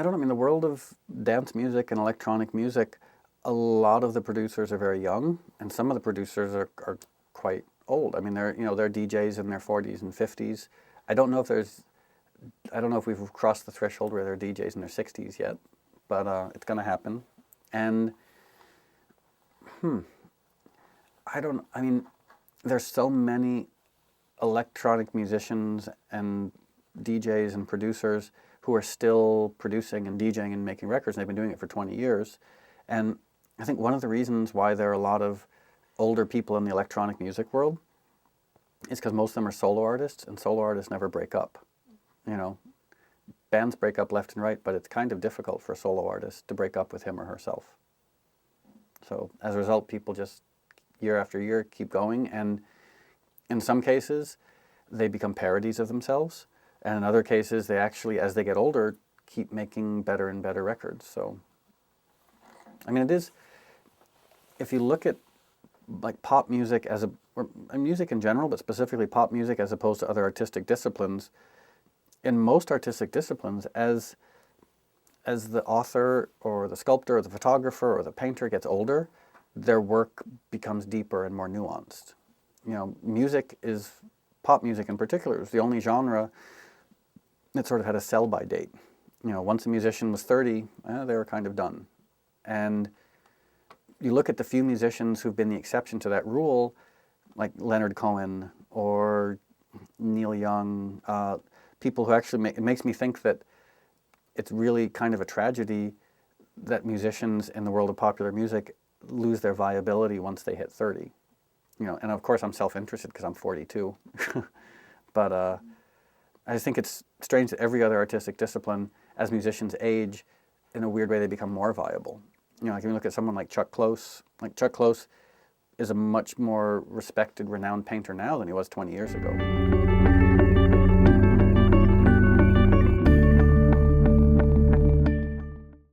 I don't know, I mean, the world of dance music and electronic music, a lot of the producers are very young, and some of the producers are quite old. I mean, they're DJs in their 40s and 50s. I don't know if we've crossed the threshold where they're DJs in their 60s yet, but it's going to happen. And, I mean, there's so many electronic musicians and DJs and producers who are still producing and DJing and making records, and they've been doing it for 20 years. And I think one of the reasons why there are a lot of older people in the electronic music world is because most of them are solo artists, and solo artists never break up. You know, bands break up left and right, but it's kind of difficult for a solo artist to break up with him or herself. So as a result, people just year after year keep going, and in some cases, they become parodies of themselves, and in other cases, they actually, as they get older, keep making better and better records. So, I mean, it is, if you look at like pop music or music in general, but specifically pop music as opposed to other artistic disciplines, in most artistic disciplines, as the author or the sculptor or the photographer or the painter gets older, their work becomes deeper and more nuanced. You know, pop music in particular, is the only genre that sort of had a sell-by date. You know, once a musician was 30, they were kind of done. And you look at the few musicians who've been the exception to that rule, like Leonard Cohen or Neil Young, people who actually it makes me think that it's really kind of a tragedy that musicians in the world of popular music lose their viability once they hit 30. You know, and of course I'm self-interested because I'm 42. But I think it's strange that every other artistic discipline, as musicians age, in a weird way they become more viable. You know, like if you look at someone like Chuck Close, is a much more respected, renowned painter now than he was 20 years ago.